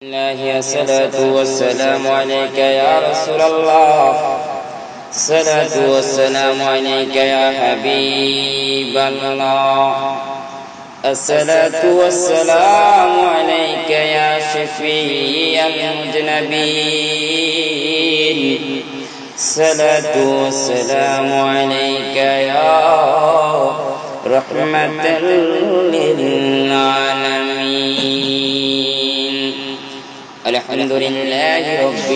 الله الصلاة والسلام عليك يا رسول الله. الصلاة والسلام عليك يا حبيب الله. الصلاة والسلام عليك يا شفيع المذنبين. الصلاة والسلام عليك يا رحمة للعالمين. الحمد لله رب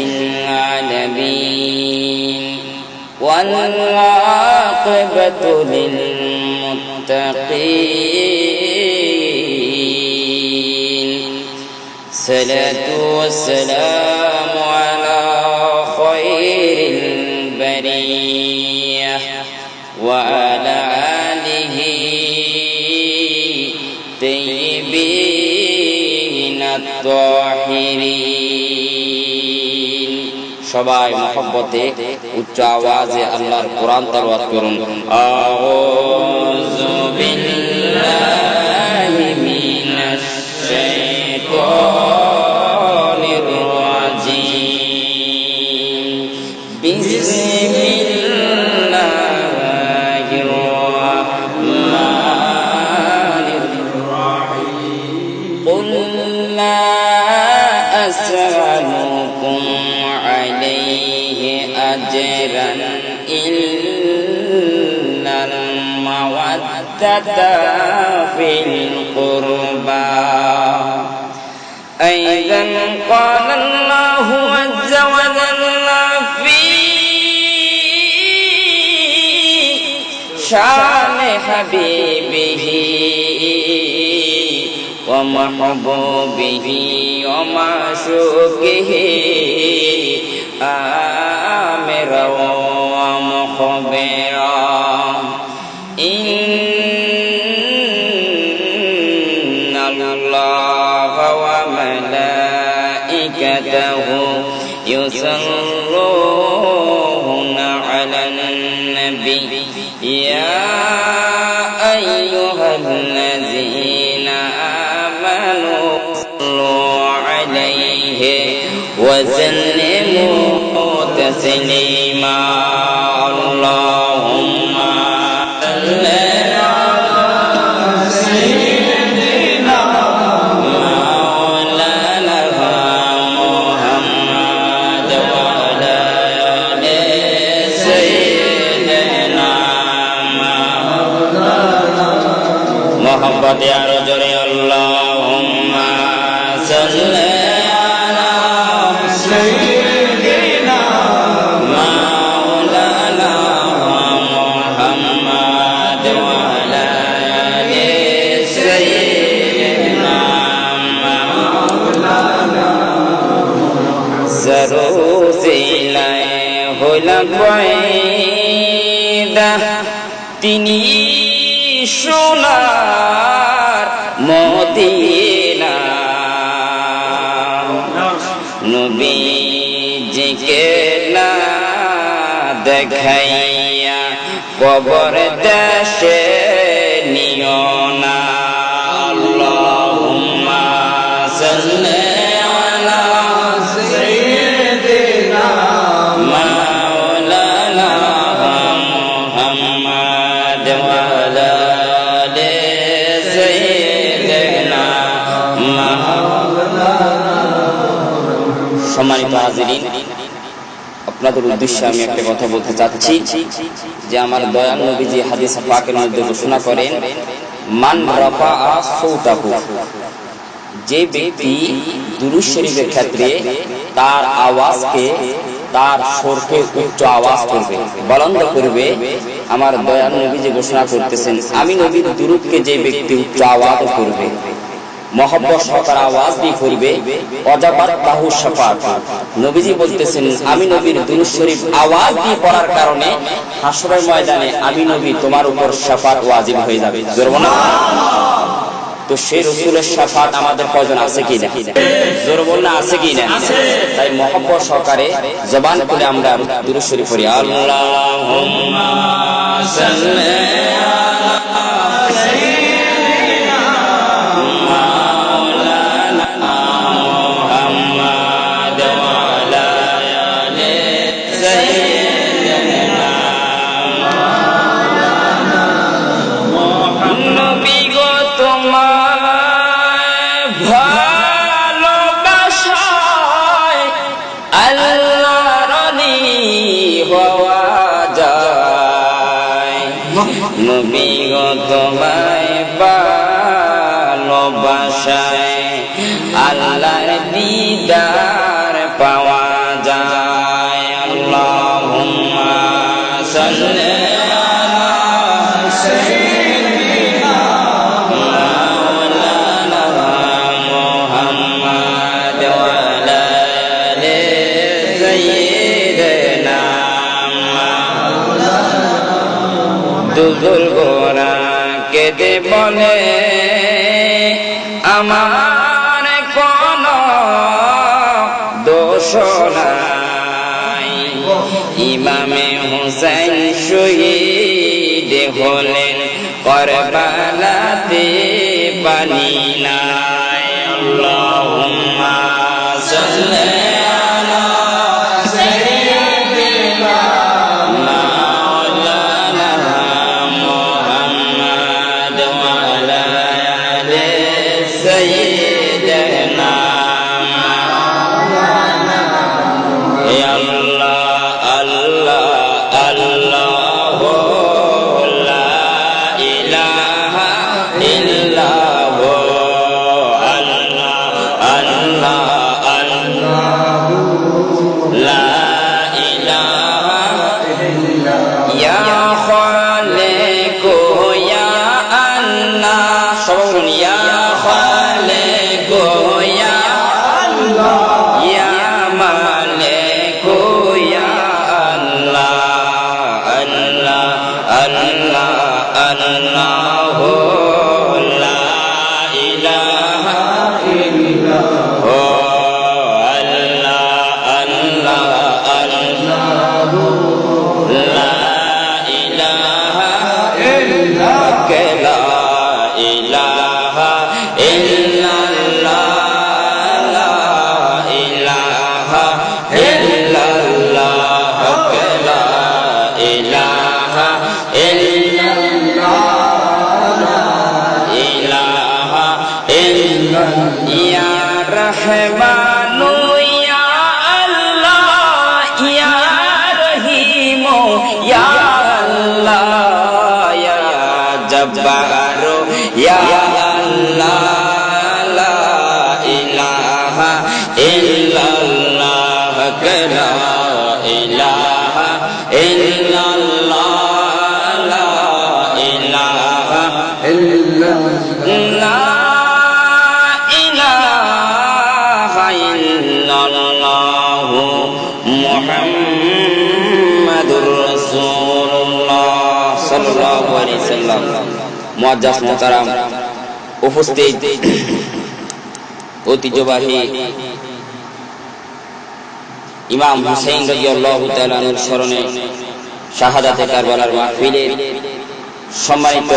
العالمين والعاقبة للمتقين. الصلاة والسلام على خير البرية وعلى آله الطيبين الطاهرين. সবাই মহব্বতে উচ্চ আওয়াজে আল্লাহর কোরআন তেলাওয়াত করুন। আউযু বিল্লাহি মিনাশ শাইতানির রাজীম। বিসমিল্লাহির রাহমানির রাহিম। কুল লা আসআলুকুম আলাইহি আজরান ইল্লাল মাওয়াদ্দাতা ফিল কুরবা। أيضا قال الله عز وجل في شان حبيبه ومحبوبه ومعشوقه آمرا ومخبرا إن الله وملائكته يصلون على النبي يا أيها الذين آمنوا صلوا عليه وسلموا تسليما. اللهم صل على سيدنا مولانا محمد وعلى آل سيدنا مولانا محمد يا رجل. اللهم صل على سيدنا مولانا محمد وعلى آل سيدنا مولانا. ضرور سلائے لبیدہ তিনি সোনার মদিনা নবীজিকে না দেখাইয়া কবর দেশে নিও না। আল্লাহুম্মা সাল্লি আলা সাইয়্যিদিনা মাওলানা মুহাম্মদ ওয়া আলা আলি সাইয়্যিদিনা মাওলানা। সম্মানিত হাজিরিন, আপনাদের উদ্দেশ্যে আমি একটা কথা বলতে চাচ্ছি যে আমার দয়াল নবীজি হাদিস পাকের মধ্যে ঘোষণা করেন, মান রাফাআ সাওতাহু, যে ব্যক্তি দুরূদ শরীফের ক্ষেত্রে তার আওয়াজকে, তার সুরকে উচ্চ আওয়াজ করবে, বুলন্দ করবে, আমার দয়াল নবীজি ঘোষণা করতেছেন আমি নবীর দুরূদকে যে ব্যক্তি উচ্চ আওয়াজ করবে, মহব্বত সহকারে আওয়াজ দিয়ে করবে, অজাবাত লাহু শাফাআত, নবীজি বলতেছেন আমি নবীর দুরূদ শরীফ আওয়াজ দিয়ে পড়ার কারণে হাসরের ময়দানে আমি নবী তোমার উপর শাফাআত ওয়াজিব হয়ে যাবে। জোরে বলুন তো সেই রাসূলের শাফাআত আমাদের প্রয়োজন আছে কি না? জোরে বলুন আছে কি না? তাই মহব্বত সহকারে জবান খুলে আমরা দুরূদ শরীফ পড়ি। আল্লাহুম্মা সাল্লি আলা সাইয়্যিদিনা মাওলানা তোমায় ভালোবাসায় আল্লাহর দিদার পাওয়া যায়। আল্লাহুম্মা সাল্লি দুদুল গোরা কেঁদে বলে আমার কোন দোষ নাই, ইমামে হুসাইন শহীদ হলেন কারবালাতে পানি নাই। আল্লাহুম্মা সাল্লি জব্বারু ইয়া আল্লাহ লা ইলাহা ইল্লাল্লাহ লা ইলাহা ইল্লাল্লাহ লা ইলাহা ইল্লাল্লাহ মুহাম্মাদুর রাসূলুল্লাহ সাল্লাল্লাহু আলাইহি ওয়াসাল্লাম। মুআজ্জাজ মুহতারাম উপস্থিত, ঐতিহ্যবাহী ইমাম হুসাইন রাদিয়াল্লাহু তাআলা আনহুর স্মরণে শাহাদাতে কারবালার মাহফিলের সম্মানিত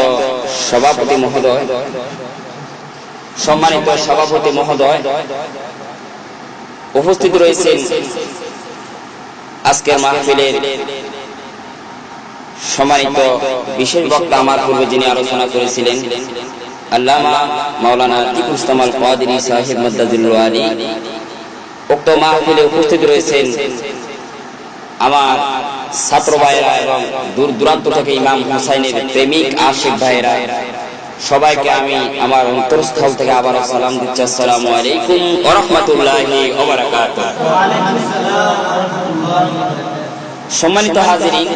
সভাপতি মহোদয় উপস্থিত রয়েছেন। আজকের মাহফিলের সম্মানিত বিশেষ বক্তা আমার পূর্বে যিনি আলোচনা করেছিলেন আল্লামা মাওলানা টিপুল ইসলাম আল কাদেরী সাহেব মাদ্দাজিল্লাহু আলী। উক্ত মাহফিলে উপস্থিত রয়েছেন আমার ছাত্র ভাইয়েরা এবং দূর দূরান্ত থেকে ইমাম হুসাইনের প্রেমিক আশিক ভাইয়েরা। সবাইকে আমি আমার অন্তরস্থল থেকে আবার সালাম দিচ্ছি। আসসালামু আলাইকুম ওয়া রাহমাতুল্লাহি ওয়া বারাকাতুহু। সম্মানিত হাজিরিন,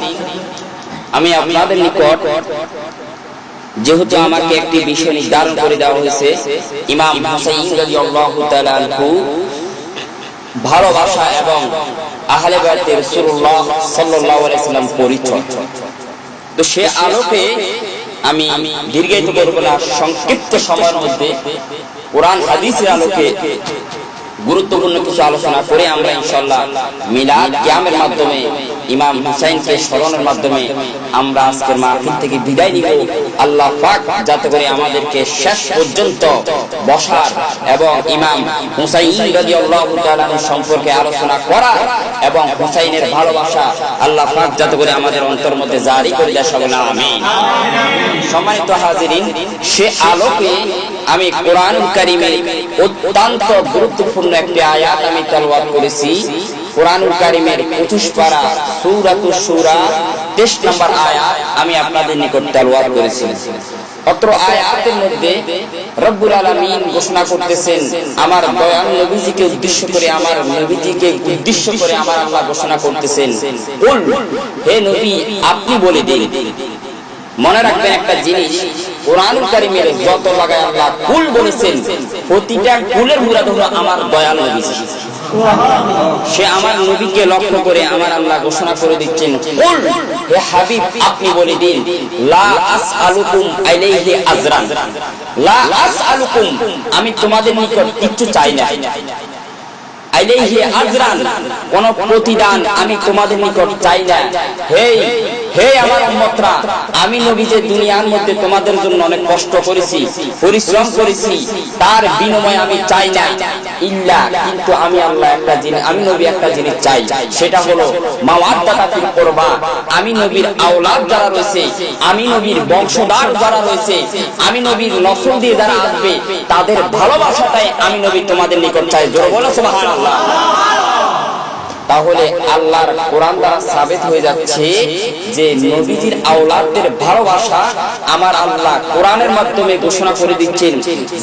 আমি আপনাদের নিকট যেহেতু আমাকে একটি বিষয় নির্ধারণ করে দেওয়া হয়েছে, ইমাম হুসাইন রাদিয়াল্লাহু তাআলা আনহু ভালোবাসা এবং আহলে বাইতে রাসূলুল্লাহ সাল্লাল্লাহু আলাইহি ওয়াসাল্লাম পরিচয়, তো সে আলোকে আমি দীর্ঘায়িত করব না, সংক্ষিপ্ত সময়ের মধ্যে কোরআন হাদিসের আলোকে গুরুত্বপূর্ণ কিছু আলোচনা করে আমরা ইনশাআল্লাহ মিলাদ কিয়ামের মাধ্যমে ইমাম হুসাইনকে স্মরণের মাধ্যমে আমরা আজকের মাহফিল থেকে বিদায় নিব। আল্লাহ পাক যাতে করে আমাদেরকে শেষ পর্যন্ত বসার এবং ইমাম হুসাইন রাদিয়াল্লাহু তাআলা সম্পর্কে আলোচনা করা এবং হুসাইনের ভালোবাসা আল্লাহ পাক যাতে করে আমাদের অন্তর মধ্যে জারি করে দেয়, সকলে আমিন। সম্মানিত হাজিরিন, সে আলোকে আমি কোরআনুল কারীমের অত্যন্ত গুরুত্বপূর্ণ একটি আয়াত আমি তেলাওয়াত করেছি। কুরআনুল কারীমের 25 পারা সূরাতুশ শূরা 23 নম্বর আয়াত আমি আপনাদের নিকট তেলাওয়াত করেছি। অত্র আয়াতের মধ্যে রব্বুল আলামিন ঘোষণা করতেছেন, আমার দয়াল নবীজিকে উদ্দেশ্য করে, আমার নবীজিকে উদ্দেশ্য করে আমার আল্লাহ ঘোষণা করতেছেন, কুল, হে নবী আপনি বলে দিন। মনে রাখবেন একটা জিনিস, কুরআনুল কারীমের যত জায়গায় আল্লাহ কুল বলেছেন, প্রতিটা কুলের মুরাদ হলো আমার দয়াল নবীজি। সে আমার নবীকে লক্ষ্য করে আমার আল্লাহ ঘোষণা করে দিচ্ছেন, কুল, হে হাবিব আপনি বলে দিন, লা আসআলুকুম আলাইহি আজরান, লা আসআলুকুম, আমি তোমাদের নিকট কিচ্ছু চাই না, আলাইহি আজরান, কোন প্রতিদান আমি তোমাদের নিকট চাই না। হে আমার উম্মতরা, আমি নবী যে দুনিয়ার মধ্যে তোমাদের জন্য অনেক কষ্ট করেছি, পরিশ্রম করেছি, তার বিনিময়ে আমি চাই না ইল্লা, কিন্তু আমি আল্লাহ একটা জিনিস, আমি নবী একটা জিনিস চাই, সেটা হলো মাওয়াদ্দাতা ফিল কুরবা। আমি নবীর আওলাদ যারা রয়েছে, আমি নবীর বংশধর যারা রয়েছে, আমি নবীর নসল দিয়ে যারা আসবে, তাদের ভালোবাসাটাই আমি নবী তোমাদের নিকট চাই। জোরে বলো সুবহানাল্লাহ। তাহলে আল্লাহর কোরআন দ্বারা সাবিত হয়ে যাচ্ছে যে নবীজির আওলাদদের ভালোবাসা আমার আল্লাহ কোরআনের মাধ্যমে ঘোষণা করে দিচ্ছেন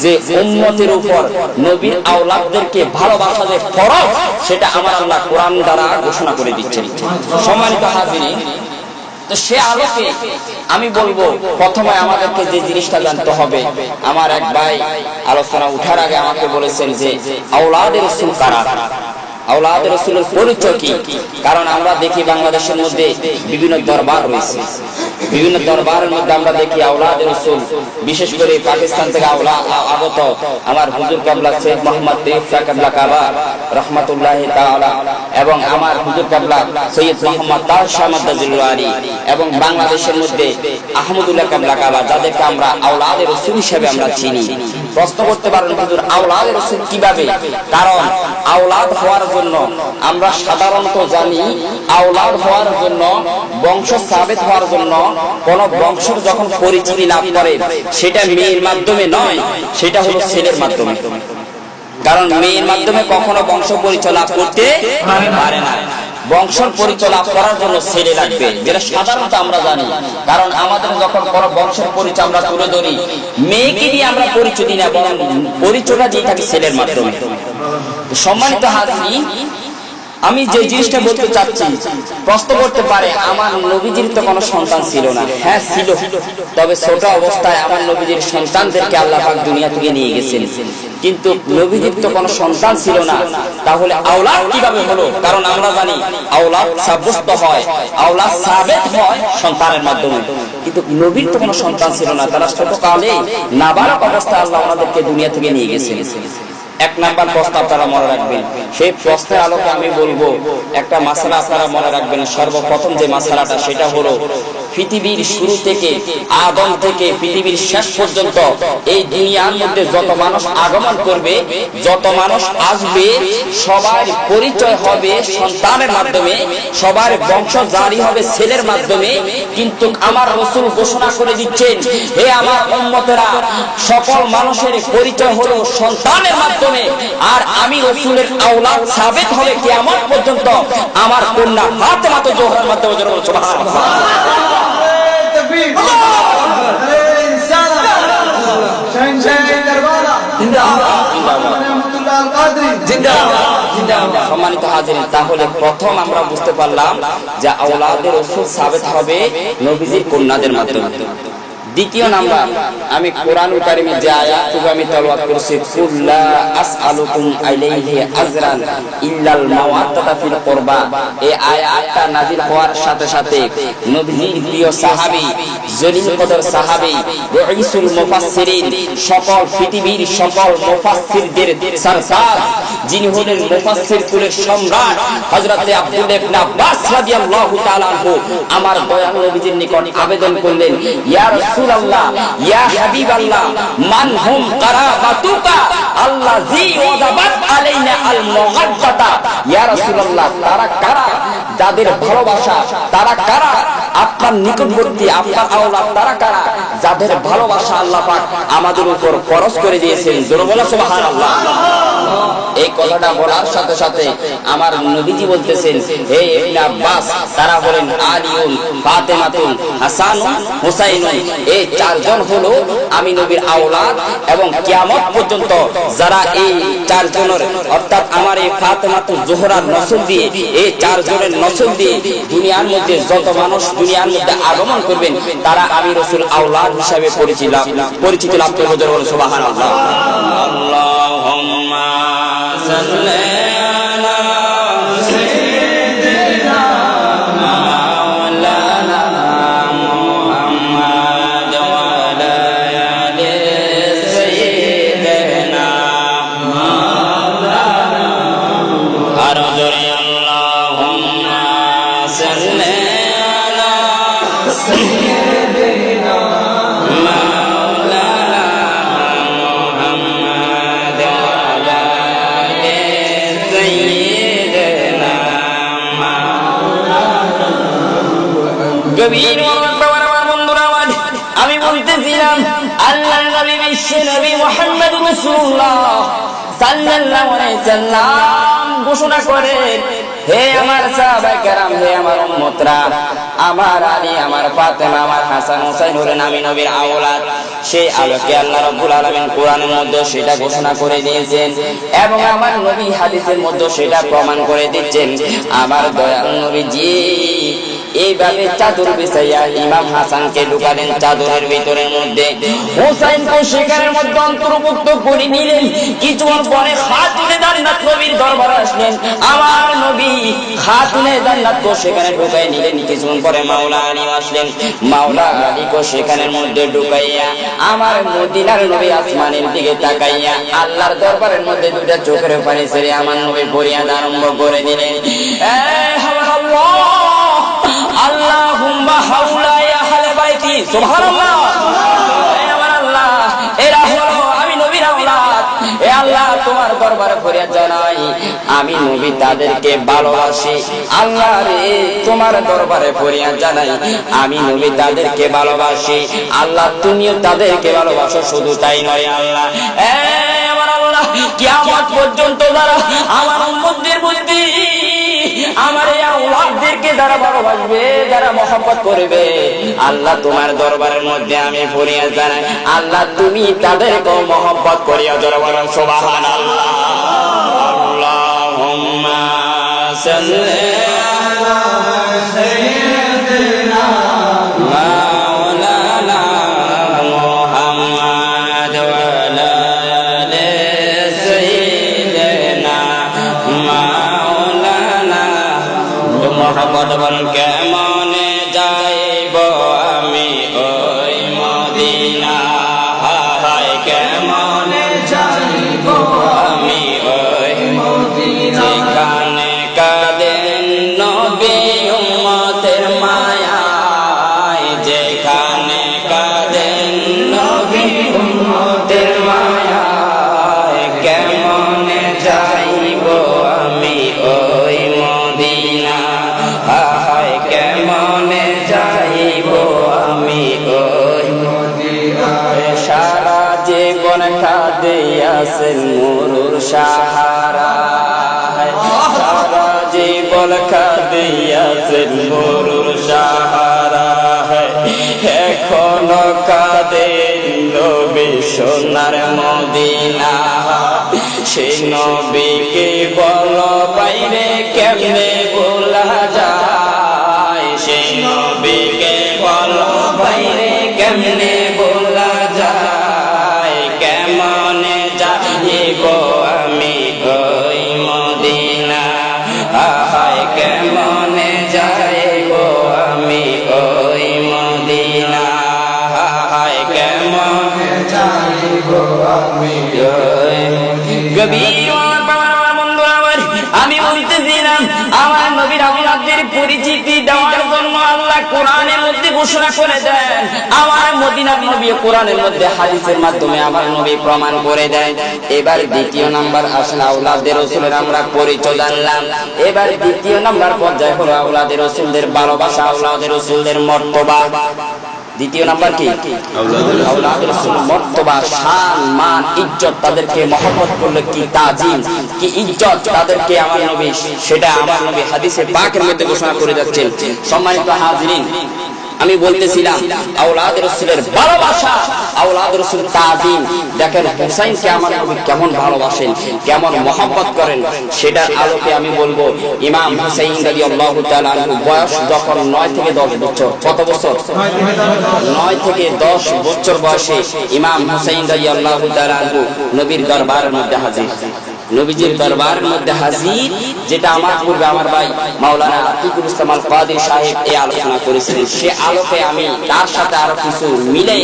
যে উম্মতের উপর নবীর আওলাদদেরকে ভালোবাসা যে ফরজ, সেটা আমার আল্লাহ কোরআন দ্বারা ঘোষণা করে দিচ্ছেন। সম্মানিত হাজিরিন, তো সে আলোকে আমি বলবো, প্রথমে আমাদেরকে যে জিনিসটা জানতে হবে, আমার এক ভাই আলোচনা উঠার আগে আমাকে বলেছেন যে আওলাদের রাসূল কারা, আওলাদের রাসূলের পরিচয় কি। কারণ আমরা দেখি বাংলাদেশের মধ্যে বিভিন্ন দরবার রয়েছে, বিভিন্ন দরবারের মধ্যে আমরা দেখি আওলাদের রাসূল, বিশেষ করে পাকিস্তান থেকে আগত আমার হুজুর কাবলা সৈয়দ মোহাম্মদ তৈয়ব শাহ কাবলা কাবা রহমাতুল্লাহি তাআলা, এবং আমার হুজুর কাবলা সৈয়দ মোহাম্মদ তাহের শাহ মাদ্দাজিল আলী, এবং বাংলাদেশের মধ্যে আহমদুল্লাহ কাবলা কাবা, যাদেরকে আমরা আওলাদের রাসূল হিসেবে আমরা চিনি। প্রশ্ন করতে পারেন, হুজুর আওলাদের রাসূল কিভাবে? কারণ আওলাদ হওয়ার জন্য আমরা সাধারণত জানি, আওলাদ হওয়ার জন্য, বংশ সাবেত হওয়ার জন্য, কোন বংশের যখন পরিচিতি লাভ করে, সেটা মেয়ের মাধ্যমে নয়, সেটা হলো ছেলের মাধ্যমে। কারণ মেয়ের মাধ্যমে কখনো বংশ পরিচয় লাভ করতে পারে না। বংশের পরিচয় লাভ করার জন্য ছেলে লাগবে, যেটা সাধারণত আমরা জানি। কারণ আমাদের যখন কোন বংশের পরিচয় আমরা তুলে ধরি, মেয়েকে দিয়ে আমরা পরিচয় দিই না, বরং পরিচয়টা দিয়ে থাকি ছেলের মাধ্যমে। সম্মানিত হাজিরিন, আমি যে জিনিসটা বলতে চাচ্ছি, প্রশ্ন করতে পারে আমার নবীজির তো কোনো সন্তান ছিল না। হ্যাঁ ছিল, তবে ছোট অবস্থায় আমার নবীজির সন্তানদেরকে আল্লাহ পাক দুনিয়া থেকে নিয়ে গেছেন, কিন্তু নবীজির তো কোনো সন্তান ছিল না। তাহলে আওলাদ কিভাবে হলো? কারণ আমরা জানি আওলাদ সাব্যস্ত হয়, আওলাদ সাবেত হয় সন্তানের মাধ্যমে, কিন্তু নবীর তো কোনো সন্তান ছিল না। তারা ছোটকালে নাবালক অবস্থায় আল্লাহ আমাদেরকে দুনিয়া থেকে নিয়ে গেছেন। এক নাম্বার প্রশ্ন আপনারা মনে রাখবেন, সেই প্রশ্নের আলোকে আমি বলবো একটা মাসালা আপনারা মনে রাখবেন। সর্বপ্রথম যে মাসালাটা, সেটা হলো পৃথিবীর শুরু থেকে, আদম থেকে পৃথিবীর শেষ পর্যন্ত এই দুনিয়ার মধ্যে যত মানুষ আগমন করবে, যত মানুষ আসবে, সবার পরিচয় হবে সন্তানের মাধ্যমে, সবার বংশ জারি হবে ছেলের মাধ্যমে। কিন্তু আমার রাসূল ঘোষণা করে দিচ্ছেন, হে আমার উম্মতেরা, সকল মানুষের পরিচয় হলো সন্তানের মাধ্যমে। আর আমি রাসূলের আওলাদ সাবিত হবে কিয়ামত পর্যন্ত আমার কন্যা ফাতেমা তো জোহরার মাধ্যমে। সুবহানাল্লাহ। তাকবীর। সম্মানিত হাজিরিন, তাহলে প্রথম আমরা বুঝতে পারলাম যে আওলাদের রাসূল সাবিত হবে নবীজির কন্যাদের মাধ্যমে। দ্বিতীয় নাম্বার, আমি কোরআনুল কারীমের যে আয়াতটুকু আমি তেলাওয়াত করেছি, কুল্লা আসআলুকুম আলাইহি আজরান ইল্লাল মাওয়াদ্দাতা ফিল কুরবা, এই আয়াতটা নাযিল হওয়ার সাথে সাথে নবীজির প্রিয় সাহাবী, জলিল কদর সাহাবী, রাইসুল মুফাসসিরিন, সকল পৃথিবীর সকল মুফাসসিরদের সরদার, যিনি হলেন মুফাসসির কুলের সম্রাট হযরতে আব্দুল্লাহ ইবনে আব্বাস রাদিয়াল্লাহু তাআলা আনহু, আমার দয়াল নবীজির নিকট আবেদন করলেন, ইয়া রাসূলুল্লাহ, ইয়া হাবিবাল্লাহ, মান হুম কারাবাতুকা আল্লাযী ওয়াজাবাত আলাইনা আল মুহাদ্দাতা, ইয়া রাসূলুল্লাহ, তারা কারা যাদের ভালোবাসা, তারা কারা আপনার নিকটবর্তী, আপনার আওলাদ, তারা কারা যাদের ভালোবাসা আল্লাহ পাক আমাদের উপর ফরজ করে দিয়েছেন। জোরে বলো সুবহানাল্লাহ। এই কথাটা বলার সাথে সাথে আমার নবীজি বলতেছেন, হে ইবনে আব্বাস, তারা হলেন আলীউন, ফাতেমাতুন, হাসানুন, হুসাইনুন। এই চারজন হলো আমি নবীর আওলাদ এবং কিয়ামত পর্যন্ত যারা এই চারজনের অর্থাৎ আমার এই ফাতেমাতুল জোহরার নসল দিয়ে, এই চারজনের নসল দিয়ে দুনিয়ার মধ্যে যত মানুষ দুনিয়ার মধ্যে আগমন করবেন তারা আমি রাসূল আওলাদ হিসেবে পরিচিতি লাভ করবে। সুবহানাল্লাহ। আল্লাহুম্মা সাল্লি আলা সাইয়্যিদিনা মাওলানা মুহাম্মাদ ওয়া আলা আলি সাইয়্যিদিনা মাওলানা। আর জোরে আল্লাহুম্মা সাল্লি আলা সাইয়্যিদিনা মাওলানা মুহাম্মাদ ওয়া আলা আলি সাইয়্যিদিনা মাওলানা। গভীর বন্ধুরা, আমি বলতেছিলাম আল্লাহর নবী বিশ্ব নবী মুহাম্মদ রাসূলুল্লাহ সাল্লাল্লাহু আলাইহি সাল্লাম ঘোষণা করেন, হে আমার সাহাবায়ে কেরাম, হে আমার উম্মতরা, আমার আলী, আমার ফাতেমা, আমার হাসান হুসাইন হলেন আমি নবীর আওলাদ। সেই আলোকে আল্লাহ রাব্বুল আলামিন কোরআনের মধ্যে সেটা ঘোষণা করে দিয়েছেন এবং আমার নবী হাদিসের মধ্যে সেটা প্রমাণ করে দিচ্ছেন। আমার দয়াল নবীজি এইভাবে চাদর বিছাইয়া ইমাম হাসানকে ঢুকালেন চাদরের ভিতরের মধ্যে, হুসাইনকে সেখানের মধ্যে অন্তর্ভুক্ত করে নিলেন। কিছুক্ষণ পরে খাতুনে জান্নাত নবীর দরবারে আসলেন। আমার নবী খাতুনে জান্নাতকে সেখানে ঢুকাই নিলেন। কিছুক্ষণ পরে মাওলা আলী আসলেন। মাওলা আলীকে সেখানের মধ্যে ঢুকাইয়া আমার মদিনার নবী আসমানের দিকে তাকাইয়া আল্লাহর দরবারের মধ্যে দুটা চোখের পানি ছেড়ে আমার নবী ফরিয়াদ আরম্ভ করে দিলেন, আল্লাহুম্মা হাওলা ইয়া আহলে বাইতি। সুবহানাল্লাহ। আমার আল্লাহ, এরা হলো আমি নবীর আওলাদ। হে আল্লাহ, তোমার দরবারে ফরিয়াদ জানাই, আমি নবী তাদেরকে ভালোবাসি। আল্লাহ রে, তোমার দরবারে ফরিয়াদ জানাই, আমি নবী তাদেরকে ভালোবাসি। আল্লাহ, তুমিও তাদেরকে ভালোবাসো। শুধু তাই নয় আল্লাহ, আমার আল্লাহ, কিয়ামত পর্যন্ত যারা আমার উম্মতদের মধ্যে আমার এই আওলাদদেরকে যারা ভালোবাসবে, যারা মহব্বত করবে, আল্লাহ তোমার দরবারের মধ্যে আমি ফরিয়াদ জানাই, আল্লাহ তুমি তাদেরকে মহব্বত করিয়া জোরে বলেন সুবহানাল্লাহ। আল্লাহুম্মা সাল্লি আলা সাইয়্যিদিনা মাওলানা মুহাম্মাদ ওয়া আলা আলি সাইয়্যিদিনা মাওলানা। মোহাম্মদ বল কেমনে যাইব আমি ওই মদিনা, হায় কেমনে যাইব আমি ওই মদিনা, যেখানে কাঁদেন নবী উম্মতের মায়ায়, যেখানে কাঁদেন নবী উম্মতের মায়ায়, কেমনে যাইব আমি ওই মদিনা, হায় কেমনে যাইব আমি ওই মদিনা। সারা জীবন কাঁদিয়াছেন মরুর সাহারা, সারা জীবন কাঁদিয়াছেন মরুর সাহারা, এখনো কাঁদেন নবী সোনার মদিনা। সেই নবীকে বলো বাইরে কেমনে ভোলা যায়, সেই নবীকে বলো বাইরে কেমনে ভোলা যায়, কেমনে যাইব আমি ওই মদিনা, হায় কেমনে যাইব আমি ওই মদিনা, হায় কেমনে যাইব আমি ওই গভীর। আমি বলতেছিলাম আমার নবীর আওলাদদের পরিচিতি দেওয়ার জন্য আল্লাহ কোরআনের মধ্যে ঘোষণা করে দেন, আমার মদিনার নবী কোরআনের মধ্যে হাদিসের মাধ্যমে আমার নবী প্রমাণ করে দেন। এবার দ্বিতীয় নাম্বার আসলে আওলাদের রাসূলের আমরা পরিচয় জানলাম। এবার দ্বিতীয় নাম্বার পর্যায়ে হলো আওলাদের রাসূলদের ভালোবাসা, আওলাদের রাসূলদের মর্তবা। দ্বিতীয় নাম্বার কি আওলাদুর রাসূল মর্তবা শান মান ইজ্জত তাদেরকে মহব্বত করলে কি তাজিম কি ইজ্জত তাদেরকে আমার নবী সেটা আমার নবী হাদিসে পাকের মধ্যে ঘোষণা করে যাচ্ছেন। সম্মানিত হাজিরিন আমি বলতেছিলাম আওলাদুর রাসূলের ভালোবাসা আওলাদুর রাসূল তাজিম দেখেন হুসাইনকে আমার নবী কেমন ভালোবাসেন কেমন মহব্বত করেন সেটার আলোকে আমি বলবো ইমাম হুসাইন রাদিয়াল্লাহু তাআলা বয়স যখন 9 থেকে 10 বছর কত বছর 9 থেকে 10 বছর বয়সে ইমাম হুসাইন রাদিয়াল্লাহু তাআলা নবীর দরবারের মধ্যে হাজির নবীজির দরবারের মধ্যে হাজির যেটা আমার পূর্বে আমার ভাই মাওলানা আতিকুল ইসলাম আল কাদের সাহেব এই আলোচনা করেছিলেন সে আলোকে আমি তার সাথে আরো কিছু মিলে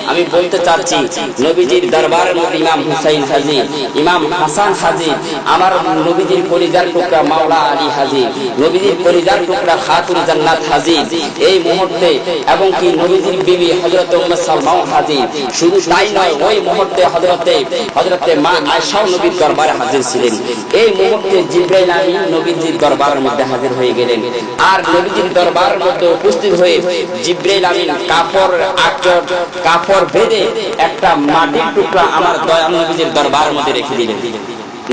আমি বলতে চাচ্ছি নবীজির দরবারের মধ্যে ইমাম হুসাইন হাজির ইমাম হাসান হাজির আমার নবীজির কলিজার টুকরা মাওলা আলী হাজির নবীজির কলিজার টুকরা খাতুন জান্নাত হাজির এই মুহূর্তে এবং কি নবীজির বিবি হযরত উম্মে সালমাও হাজির শুধু তাই নয় ওই মুহূর্তে হযরতে মা আয়েশা নবীর দরবারে হাজির ছিলেন। এই মুহূর্তে জিবরাইল আমিন নবীজির দরবারের মধ্যে হাজির হয়ে গেলেন আর নবীজির দরবারের মধ্যে উপস্থিত হয়ে জিবরাইল আমিন কাপড় বেঁধে একটা মাটির টুকরা আমার দয়াল নবীজির দরবারের মধ্যে রেখে দিলেন।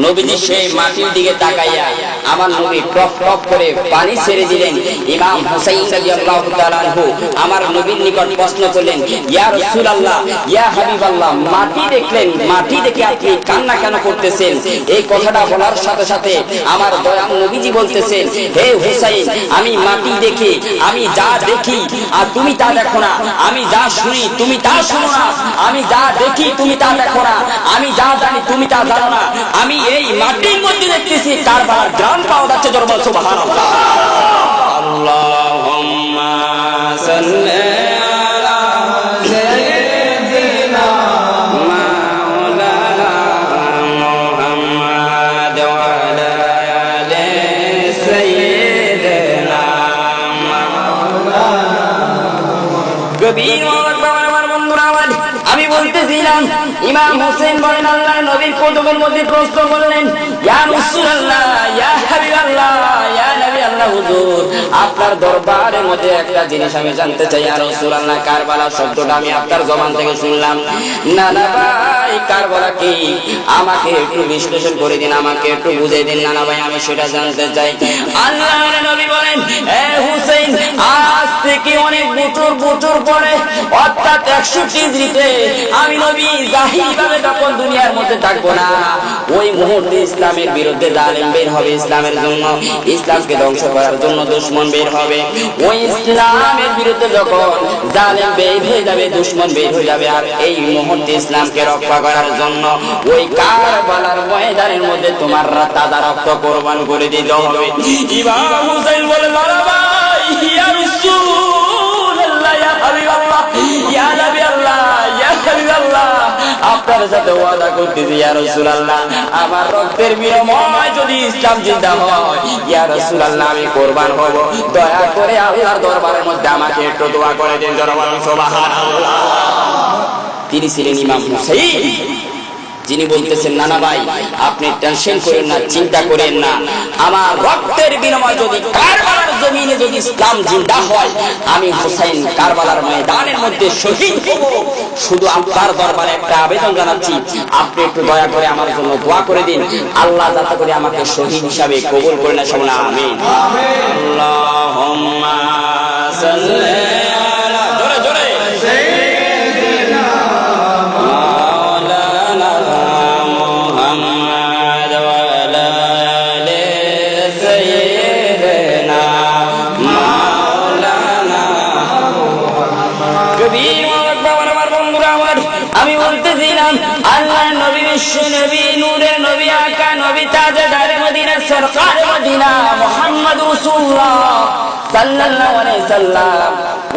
নবীজি সেই মাটির দিকে তাকাইয়া আমার নবী টপ টপ করে পানি ছেড়ে দিলেন। ইমাম হুসাইন রাদিয়াল্লাহু তাআলা আনহু আমার নবীর নিকট প্রশ্ন করলেন ইয়া রাসূলুল্লাহ ইয়া হাবিবাল্লাহ মাটি দেখলেন মাটি দেখে আপনি কান্না কেন করতেছেন? এই কথাটা বলার সাথে সাথে আমার দয়াল নবীজি বলতেছেন হে হুসাইন আমি মাটি দেখে আমি যা দেখি আর তুমি তা দেখো না আমি যা শুনি তুমি তা শোনো না আমি যা দেখি তুমি তা দেখো না আমি যা জানি তুমি তা জানো না আমি এই মাটির মধ্যে দেখতেছি কারবালার গ্রাম পাওয়া যাচ্ছে দরবার সুবহানাল্লাহ আল্লাহুম্মা সাল্লি আলা সাইয়্যিদিনা মাওলানা মুহাম্মাদ ওয়া আলা আলি সাইয়্যিদিনা মাওলানা কবির আমার বন্ধুরা আমি বলতেছিলাম ইমাম হোসেন বলেন আল্লাহর নবীর কদমের মধ্যে প্রশ্ন করলেন ইয়া রাসূলুল্লাহ ইয়া হাবিবাল্লাহ ইয়া নবী আল্লাহ হুজুর আপনার দরবারের মধ্যে একটা জিনিস আমি জানতে চাই ইয়া রাসূলুল্লাহ কারবালা শব্দটা আমি আপনার জবান থেকে শুনলাম না না ভাই কারবালা কি আমাকে একটু বিশ্লেষণ করে দিন আমাকে একটু বুঝিয়ে দিন না ভাই আমি সেটা জানতে চাই। আল্লাহর নবী বলেন এ হোসেন আজ থেকে অনেক বছর পরে অর্থাৎ 61 হিজরিতে আমি নবী জাহিলিভাবে যখন দুনিয়ার মধ্যে থাকবো না ওই মুহূর্তে ইসলামের বিরুদ্ধে জালেম বের হবে ইসলামের জন্য ইসলামকে ধ্বংস করার জন্য দুশমন বের হবে ওই ইসলামের বিরুদ্ধে যখন জালেম বের হয়ে যাবে দুশমন বের হয়ে যাবে আর এই মুহূর্তে ইসলামকে রক্ষা করার জন্য ওই কারবালার ময়দানের মধ্যে তোমার তাজা রক্ত কোরবান করে দিতে হবে। ইমাম হুসাইন বলে ভাই ইয়া রাসূলুল্লাহ ইয়া হাবিবাল্লাহ ইয়া নবী আল্লাহ ইয়া হাবিবাল্লাহ আপনার সাথে ওয়াদা করতেছি ইয়া রাসূলুল্লাহ আমার রক্তের বিনিময়ে যদি ইসলাম জিন্দা হয় ইয়া রাসূলুল্লাহ আমি কুরবান হব দয়া করে আল্লাহর দরবারের মধ্যে আমাকে একটু দোয়া করে দেন জনগণ সুবহানাল্লাহ। তিনি ছিলেন ইমাম হুসাইন যিনি বলতেছেন না না ভাই আপনি টেনশন করেন না চিন্তা করেন না আমার রক্তের বিনিময়ে যদি কারবালার জমিনে যদি ইসলাম জিন্দা হয় আমি হুসাইন কারবালার ময়দানের মধ্যে শহীদ হব। শুধু আপনার দরবারে একটা আবেদন জানাচ্ছি আপনি একটু দয়া করে আমার জন্য দোয়া করে দিন আল্লাহ যাতে করে আমাকে শহীদ হিসাবে কবুল করে নেয় সবাই আমিন আল্লাহুম্মা সাল্লি আলা জোরে জোরে সাইয়্যিদিনা মাওলানা মুহাম্মাদ ওয়া আলা আলি সাইয়্যিদিনা মাওলানা কবির আমার বন্ধুরা আমি বলতেছিলাম আল্লাহর নবী বিশ্ব নবী নূরের নবী আকা নবী তাজদার মদিনা সরকার মদিনা মুহাম্মদ রাসূলুল্লাহ সাল্লাল্লাহু আলাইহি সাল্লাম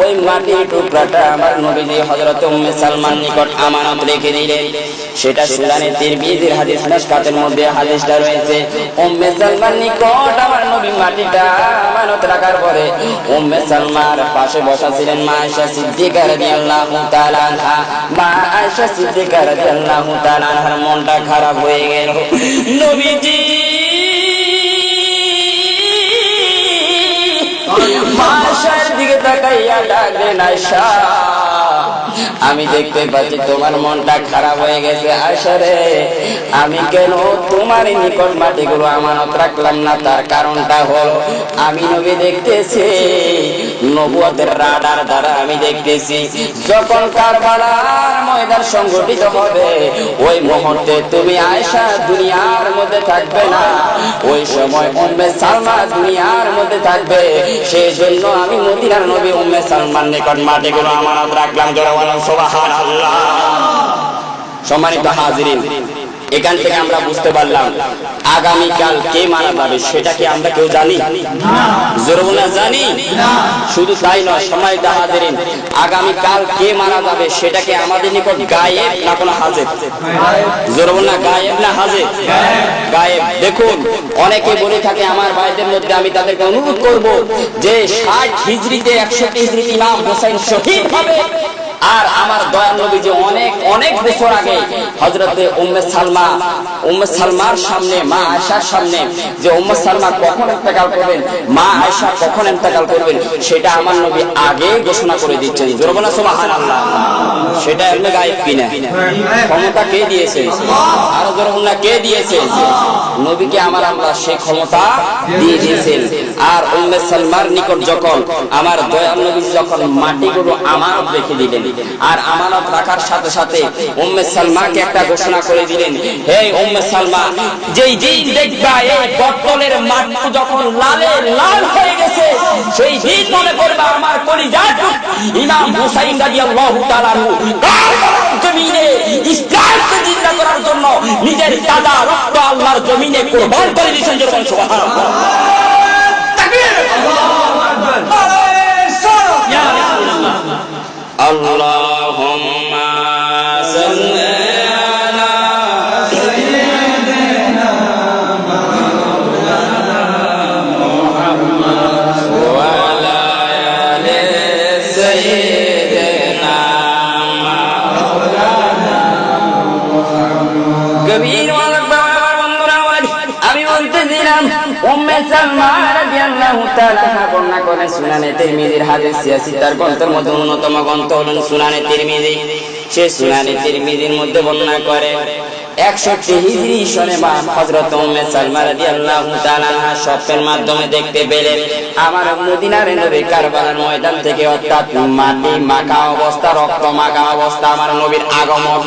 ওই মাটির টুকরাটা আমার নবীজি হযরত উম্মে সালমান নিকট আমানত রেখে দিলেন। সেটা সুনানে তিরমিজির হাদিস মিশকাতের মধ্যে হাদিসটা রয়েছে উম্মে সালমান নিকট আমার নবী মাটিটা আমানত রাখার পরে উম্মে সালমার পাশে বসা ছিলেন মা আয়েশা সিদ্দিকা রাদিয়াল্লাহু তাআলা আনহা। মা আয়েশা সিদ্দিকা রাদিয়াল্লাহু তাআলা আনহার মনটা খারাপ হয়ে গেল। নবীজি মা আয়েশার দিকে তাকাইয়া ডাকলেন আয়েশা আমি দেখতে পাচ্ছি তোমার মনটা খারাপ হয়ে গেছে। আয়েশা রে, আমি কেন তোমার নিকট মাটিগুলো আমানত রাখলাম না? তার কারণটা হলো আমি নবী দেখতেছি, নবুয়তের রাডার দ্বারা আমি দেখতেছি, যখন কারবালার ময়দান সংগঠিত হবে ওই মুহূর্তে তুমি আয়েশা দুনিয়ার মধ্যে থাকবে না, ওই সময় উম্মে সালমা দুনিয়ার মধ্যে থাকবে। সেই জন্য আমি মদিনার নবী উম্মে সালমার নিকট মাটিগুলো আমানত রাখলাম। জোরে বলেন সুবহানাল্লাহ। সম্মানিত হাজিরিন, এখান থেকে আমরা বুঝতে পারলাম আগামীকাল কে মারা যাবে সেটা কি আমরা কেউ জানি? জোরে বলেন জানি? শুধু তাই নয়, সম্মানিত হাজিরিন, আগামীকাল কে মারা যাবে সেটা কি আমাদের নিকট গায়েব না কোনো হাজির? জোরে বলেন না, গায়েব না হাজির? গায়েব। দেখুন, অনেকে বলে থাকে আমার ভাইদের মধ্যে, আমি তাদেরকে অনুরোধ করব যে 60 হিজরিতে 61 হিজরিতে ইমাম হোসেন শহীদ হবে, আর আমার দয়াল নবী যে অনেক অনেক বছর আগে হযরতে উম্মে সালমার সামনে, মা আয়েশার সামনে, যে উম্মে সালমা কখন ইন্তেকাল করবেন, মা আয়েশা কখন ইন্তেকাল করবেন, সেটা আমার নবী আগে ঘোষণা করে দিচ্ছেন। জোরে বলেন সুবহানাল্লাহ। সেটা এমনি গায়েব কিনা? ক্ষমতা কে দিয়েছে? আরো জোরে বলেন, কে দিয়েছে? নবীকে আমার আল্লাহ সেই ক্ষমতা দিয়ে দিয়েছেন। আর উম্মে সালমার নিকট যখন আমার দয়াল নবী যখন মাটিগুলো আমানত রেখে দিলেন, আর আমানত রাখার সাথে সাথে উম্মে সালমাকে একটা ঘোষণা করে দিলেন, হে উম্মে সালমা, যেই দিন দেখবা এই বটতলের মাটি যখন লালে লাল হয়ে গেছে, সেই দিন মনে করবা আমার কলিজার ইমাম হুসাইন রাদিয়াল্লাহু তাআলা জমিনে ইসলামকে জিন্দা করার জন্য নিজের তাজা রক্ত আল্লাহর জমিনে কুরবান করে দিয়েছেন। যেরকম সুবহানাল্লাহ, তাকবীর, আল্লাহু আকবার, ইয়া রাসূলুল্লাহ, আল্লাহুম্মা সাল্লি আলা সাইয়্যিদিনা মাওলানা মুহাম্মদ ওয়া আলা আলি সাইয়্যিদিনা মাওলানা মুহাম্মদ। কবির আমি বলতেছিলাম উম্মে সালমা রাদিয়াল্লাহু তাআলা বর্ণনা করেন সুনানে তিরমিজির হাদিস, সিয়াসিতার গ্রন্থের মধ্যে অন্যতম গ্রন্থ হলেন সুনানে তিরমিজি। সে সুনানে তিরমিজির মধ্যে বর্ণনা করে 61 হিজরি সনে মা হযরত উম্মে সালমা রাদিয়াল্লাহু তাআলা স্বপ্নের মাধ্যমে দেখতে পেলেন আমার মদিনার নবী কারবালার ময়দান থেকে, অর্থাৎ মাটি মাখা অবস্থা, রক্ত মাখা অবস্থা আমার নবীর আগমন।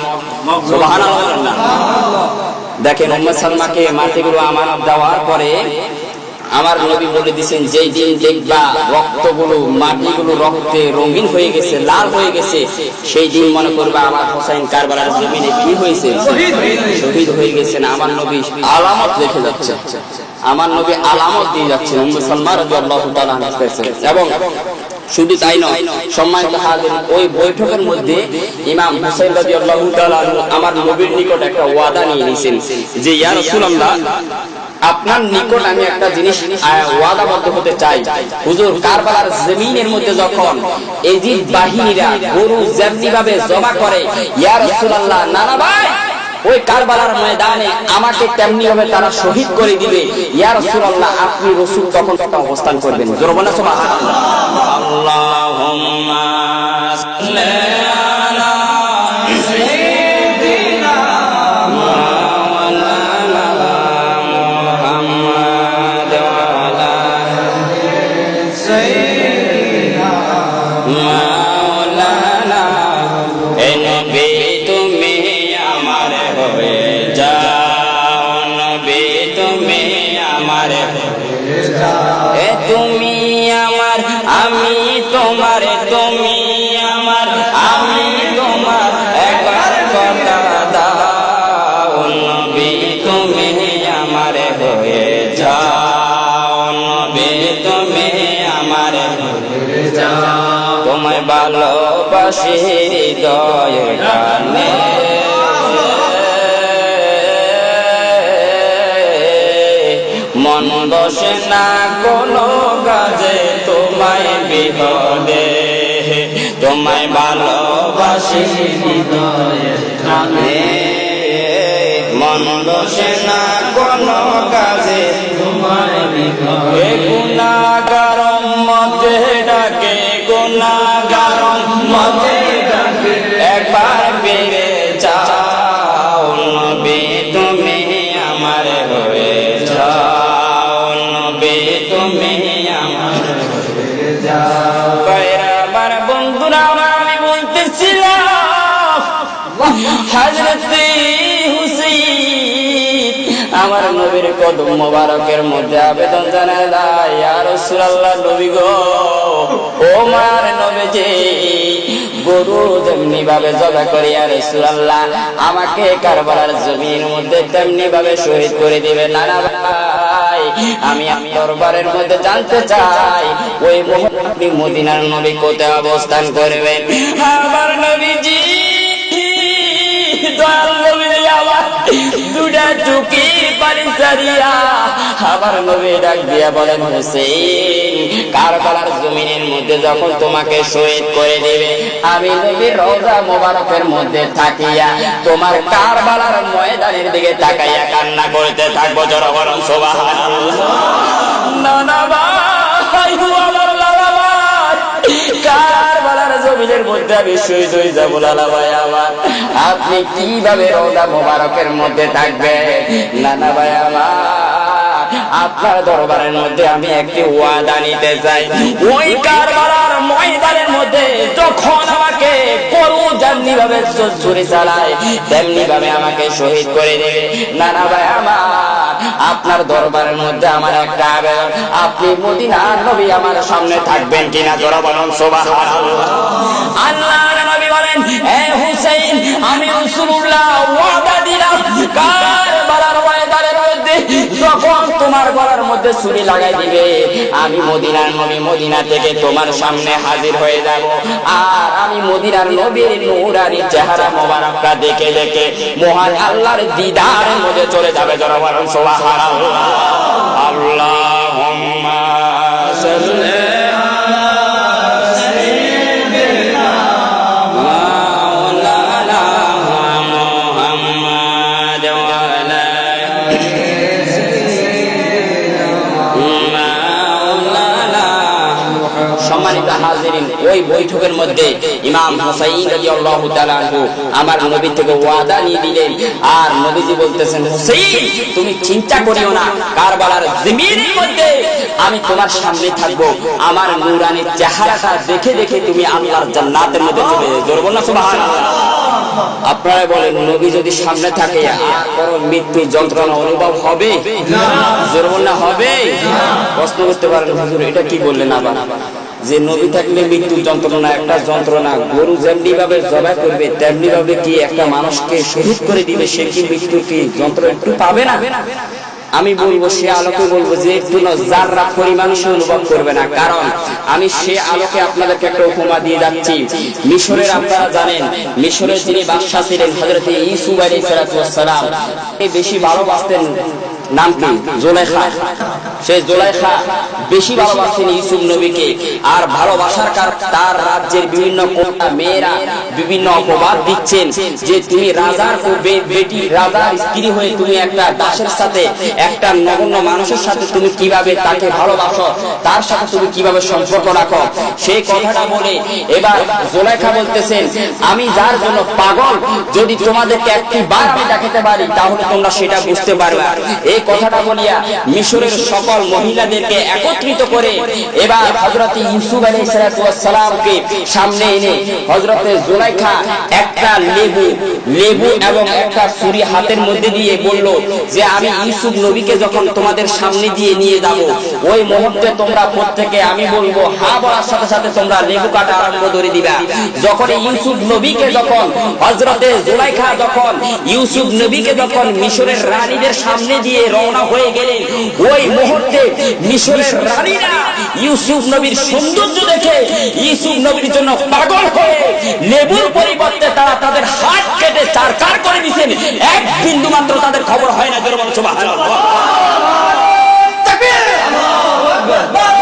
সুবহানাল্লাহ। দেখেন, উম্মে সালমাকে মাটিগুলো আমানত দেওয়ার পরে আমার নবী বলে দিয়েছেন, যেই দিন দেখবা রক্তগুলো, মাটিগুলো রক্তে রঙিন হয়ে গেছে, লাল হয়ে গেছে, সেই দিন মনে করবা আমার হোসেন কারবালার জমিনে কি হয়েছে? শহীদ হয়ে গেছেন। আমার নবী আলামত রেখে যাচ্ছে, আমার নবী আলামত দিয়ে যাচ্ছেন উম্মে সালমা রাদিয়াল্লাহু তাআলা আনহা। এবং শুধু তাই নয়, সম্মানিত হাজির, ওই বৈঠকের মধ্যে ইমাম হুসাইন রাদিয়াল্লাহু তাআলা আমার নবীর নিকট একটা ওয়াদা নিয়ে নিয়েছেন যে, ইয়া রাসূলুল্লাহ, আপনার নিকট আমি একটা জিনিস ওয়াদাবদ্ধ হতে চাই। হুজুর, কারবালার জমিনের মধ্যে যখন এজিদ বাহিনীরা গরু যেমনি ভাবে জবা করে, ইয়া রাসূলুল্লাহ, নানা ভাই, ওই কারবালার ময়দানে আমাকে তেমনি ভাবে তারা শহীদ করে দিবে। ইয়া রাসূলুল্লাহ, আপনি রাসূল তখন অবস্থান করবেন। জোরে বলেন সুবহানাল্লাহ। আল্লাহুম্মা সাল্লি আলা সাইয়্যিদিনা মাওলানা মুহাম্মদ ওয়া আলা সাইয়্যিদিনা মাওলানা। হে নবী, তুমি আমার হয়ে যাও, নবী তুমি আমার হয়ে যাও, হে তুমি আমার, আমি তোমার, তুমি আমার, আমি তোমার, একবার কথা দাও, নবী তুমি আমার হয়ে যাও, নবী তুমি আমার হয়ে যাও, তোমায় ভালোবাসি হৃদয় গানে, মন বসে না কোনো কাজে তোমায় বিহনে, তোমায় ভালোবাসি হৃদয়ে জানে, মন বসে না কোনো কাজে তোমায় বিহনে। গুনাহগার উম্মতে ডাকে, গুনাহগার উম্মতে ডাকে, হযরতে হুসাইন আমার নবীর কদম মোবারকের মধ্যে আবেদন জানায় দেয়, ইয়া রাসূলুল্লাহ, নবী গো, ও মার নবীজি, গরু যেমনি ভাবে জবাই করে ইয়া রাসূলুল্লাহ, আমাকে কারবালার জমিনের মধ্যে তেমনি ভাবে শহীদ করে দিবে। নানা ভাই, আমি দরবারের মধ্যে জানতে চাই, ওই মুহূর্তে আপনি মদিনার নবী কোথায় অবস্থান করবেন? আমার নবীজি, দয়াল নবীজি আমার দুটা চোখের পানি ছাড়িয়া আমার নবী ডাক দিয়া বলেন, হুসাইন, কারবালার জমিনের মধ্যে যখন তোমাকে শহীদ করে দিবে, আমি নবীর রওজা মোবারকের মধ্যে থাকিয়া তোমার কারবালার ময়দানের দিকে তাকাইয়া কান্না করতে থাকবো। জোরে বলুন সুবহানাল্লাহ। নানা ভাই, আমার লালা ভাই, কারবালার জমিনের মধ্যে আমি শহীদ হয়ে যাবো। লালা ভাই আমার, আপনি কিভাবে রওজা মোবারকের মধ্যে থাকবেন? নানা ভাই আমার, আপনার দরবারের মধ্যে আমি একটি ওয়াদা নিতে চাই। ওই কারবালার ময়দানের মধ্যে যখন আমাকে গরু যেমনি ভাবে ছুরি চালায় তেমনি ভাবে আমাকে শহীদ করে দেবে। নানা ভাই আমার, আপনার দরবারের মধ্যে আমার একটা আবেদন, আপনি মদিনার নবী আমার সামনে থাকবেন কিনা? জোরে বলুন সুবহানাল্লাহ। আল্লাহর নবী বলেন, এ হুসাইন, আমি রাসূলুল্লাহ ওয়াদা দিলাম, কারবালার ময়দানের মধ্যে যখন তোমার গলার মধ্যে ছুরি লাগাই দিবে, আমি মদিনার নবী মদিনা থেকে তোমার সামনে হাজির হয়ে যাব, আর আমি মদিনার নবীর নূরানি চেহারা মোবারকটা দেখে দেখে মহান আল্লাহর দিদারের মধ্যে চলে যাবে। জোরে বলুন সুবহানাল্লাহ। আল্লাহুম্মা সাল্লি ওই বৈঠকের মধ্যে ইমাম হুসাইন রাদিয়াল্লাহু তাআলা আনহু আমার নবী থেকে ওয়াদা নিয়ে দিলেন, আর নবীজি বলতেছেন, হুসাইন, তুমি চিন্তা করিও না, কারবালার জমিনের মধ্যে আমি তোমার সামনে থাকবো, আমার নূরানি চেহারাটা দেখে দেখে তুমি আল্লাহর জান্নাতের মধ্যে চলে যাবে। জোরে বলুন সুবহানাল্লাহ। আপনারা বলেন, নবী যদি সামনে থাকে আর কোনো মৃত্যু যন্ত্রণা অনুভব হবে না? জোরে বলুন, হবে? প্রশ্ন করতে পারেন, হুজুর এটা কি বললেন আবার? যে নবী থাকলে মৃত্যু যন্ত্রণা একটা যন্ত্রণা, গরু যেমনি ভাবে জবাই করবে তেমনি ভাবে কি একটা মানুষকে শহীদ করে দিবে, সে কি মৃত্যু কি যন্ত্রণা একটু পাবে না? আমি বলবো, সে আলোকে বলবো যে একটু যাররা পরিমাণ সে অনুভব করবে না, কারণ আমি সে আলোকে আপনাদেরকে একটা উপমা দিয়ে যাচ্ছি। মিশরের, আপনারা জানেন, মিশরের যিনি বাদশা ছিলেন হযরত ইউসুফ আলাইহিস সালাম, বেশি ভালোবাসতেন, নাম কি? জুলাইখা। সেই জুলাইখা বেশি ভালোবাসতেন ইউসুফ নবীকে, আর ভালোবাসার কারণে তার রাজ্যের বিভিন্ন মেয়েরা বিভিন্ন অপবাদ দিচ্ছেন যে তুমি রাজার বেটি, রাজার স্ত্রী হয়ে তুমি একটা দাসের সাথে, একটা নগণ্য মানুষের সাথে তুমি কিভাবে তাকে ভালোবাসো, তার সাথে তুমি কিভাবে সম্পর্ক রাখো। সেই কথাটা বলে এবার জুলাইখা বলতেছেন, আমি যার জন্য পাগল, যদি তোমাদেরকে একটি বার দেখাতে পারি তাহলে তোমরা সেটা বুঝতে পারবে। এই কথাটা বলিয়া মিশরের সকল মহিলাদেরকে একত্রিত করে এবার হযরত ইউসুফ আলাইহিস সালামকে সামনে এনে হযরতে জুলাইখা একটা লেবু এবং একটা ছুরি হাতের মধ্যে দিয়ে বলল যে আমি ইউসুফ নবীকে যখন তোমাদের সামনে দিয়ে নিয়ে যাব, ওই মুহূর্তে তোমরা প্রত্যেকে আমি বলবো হা বলার সাথে সাথে তোমরা লেবু কাটা আরম্ভ করে দিবা। যখন ইউসুফ নবীকে, যখন হযরতে জুলাইখা যখন ইউসুফ নবীকে যখন মিশরের রানীদের সামনে দিয়ে রওনা হয়ে গেলেন, ওই মুহূর্তে মিশরের রানীরা ইউসুফ নবীর সৌন্দর্য দেখে ইউসুফ নবীর জন্য পাগল হয়ে লেবুর পরিবর্তে তারা তাদের হাত কেটে চারচার করে দিয়েছেন, এক বিন্দু মাত্র তাদের খবর হয় না। জোরে বলুন সুবহানাল্লাহ। তাকবীর, আল্লাহু আকবার।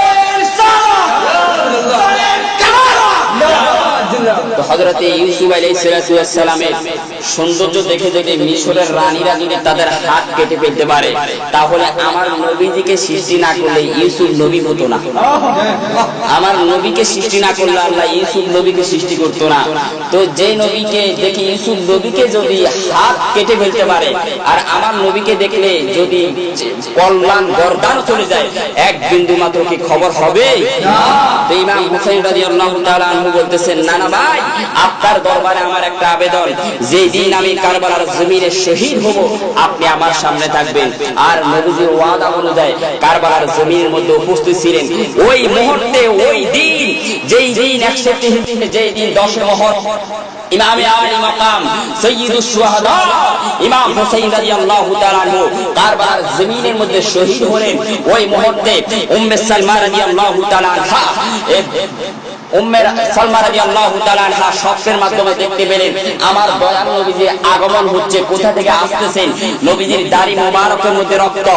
তো হযরত ইউসুফ আলাইহিস সালামের সৌন্দর্য দেখে দেখে মিশরের রানীরা যদি তাদের হাত কেটে ফেলতে পারে, তাহলে আমার নবীজিকে সৃষ্টি না করলে ইউসুফ নবী হতো না। আমার নবীকে সৃষ্টি না করলে আল্লাহ ইউসুফ নবীকে সৃষ্টি করতো না। তো যে নবীকে দেখে ইউসুফ নবীকে যদি হাত কেটে ফেলতে পারে, আর আমার নবীকে দেখলে যদি কল্যাণ গর্দান চলে যায়, এক বিন্দু মাত্র কি খবর হবে? তো ইমাম হুসাইন রাদিয়াল্লাহু তাআলা আনহু বলতেছেন, না না ভাই, আপনার দরবারে আমার একটা আবেদন, যেই দিন আমি কারবালার জমিনে শহীদ হব আপনি আমার সামনে থাকবেন। আর নবীজির ওয়াদা অনুযায়ী কারবালার জমিনের মধ্যে উপস্থিত ছিলেন। ওই মুহূর্তে, ওই দিন, যেই দিন 61 যেই দিন 10 মুহররম ইমামে আলী মাকাম সাইয়্যিদুশ শুহাদা ইমাম হুসাইন রাদিয়াল্লাহু তাআলা আনহু কারবালার জমিনের মধ্যে শহীদ হলেন। ওই মুহূর্তে উম্মে সালমা রাদিয়াল্লাহু তাআলা আনহা উম্মে সালমা রাদিয়াল্লাহু তাআলা আনহা স্বপ্নের মাধ্যমে দেখতে পেলেন আমার দয়াল নবীজির আগমন হচ্ছে। কোথা থেকে আসতেছেন? নবীজির দাড়ি মোবারকের মধ্যে রক্ত,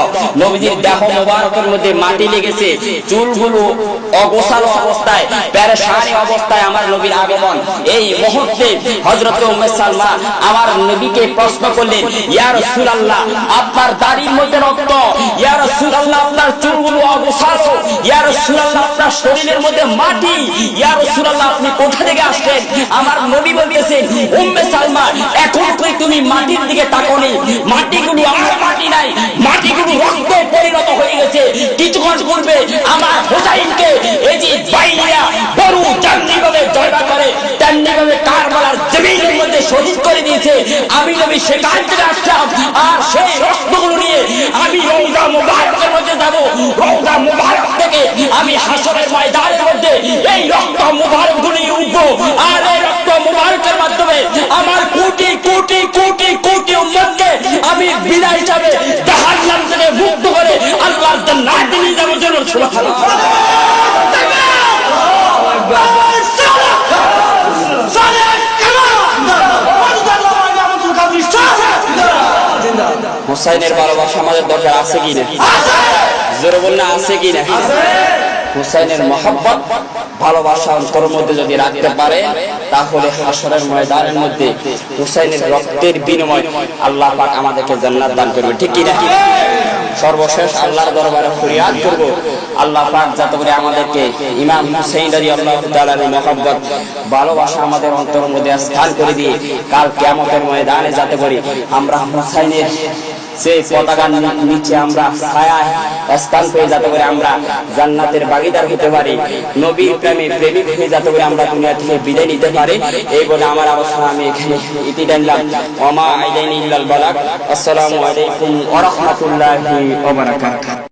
নবীজির দেহ মোবারকের মধ্যে মাটি লেগেছে, চুলগুলো অগোছালো অবস্থায়, পেরেশানি অবস্থায় আমার নবীর আগমন। এই মুহূর্তে হযরত উম্মে সালমা আমার নবীকে প্রশ্ন করলেন, ইয়া রাসূলুল্লাহ, আপনার দাড়ির মধ্যে রক্ত, ইয়া রাসূলুল্লাহ আপনার চুলগুলো অগোছালো, ইয়া রাসূলুল্লাহ আপনার শরীরের মধ্যে মাটি, ইয়া রাসূলুল্লাহ আপনি কোথা থেকে আসছেন? আমার নবী বলতেছেন, উম্মে সালমা এখন তুমি মাটির দিকে তাকাওনি, মাটিগুলো আর মাটি নাই, মাটিগুলো রক্তে পরিণত হয়ে গেছে। কিছুক্ষণ পূর্বে আমার হুসাইনকে এই যে বাইরা বড় জান্নিভাবে জয়বা করে তেমনিভাবে কারবালার জমিনের মধ্যে শহীদ করে দিয়েছে। আমি নবী সেখান থেকে আসলাম, আর সেই রক্তগুলো নিয়ে আমি রওজা মুবারকের মধ্যে যাব। রওজা মুবারক থেকে আমি হাসরের ময়দানের মধ্যে এই রক্ত মুবারকগুলো উঠবো। আর এই রক্ত মুবারকের মাধ্যমে আমার কোটি কোটি কোটি কোটি উম্মতকে আমি বিদায় হিসাবে জাহান্নাম থেকে মুক্ত করে আল্লাহর জান্নাতে নিয়ে যাবো। সুবহানাল্লাহ। হুসাইনের ভালোবাসা আমাদের দরকার আছে কিনা? জোরে বলনা আছে কিনা? হুসাইনের মহব্বত ভালোবাসা অন্তরের মধ্যে যদি রাখতে পারে তাহলে হাসরের ময়দানের মধ্যে হুসাইনের রক্তের বিনিময় আল্লাহ পাক আমাদেরকে জান্নাত দান করবে, ঠিক কি না? সর্বশেষ আল্লাহর দরবারে ফরিয়াদ করব, আল্লাহ পাক যাতে করে আমাদেরকে ইমাম হুসাইন রাদিয়াল্লাহু তাআলার মহব্বত ভালোবাসা আমাদের অন্তরের মধ্যে স্থান করে দিয়ে কাল কিয়ামতের ময়দানে যাতে করে আমরা হুসাইনের সেই পতাকার নিচে আমরা ছায়ায় স্থান পেয়ে যাতে করে আমরা জান্নাতের ভাগীদার হতে পারি, নবীর প্রেমে প্রেমিক হয়ে যাতে করে আমরা দুনিয়া থেকে বিদায় নিতে পারি। এই বলে আমার আলোচনা আমি এখানে ইতি টানলাম। ওয়া মা আলাইনা ইল্লাল বালাগ। আসসালামু আলাইকুম ওয়া রাহমাতুল্লাহি ওয়া বারাকাতুহু।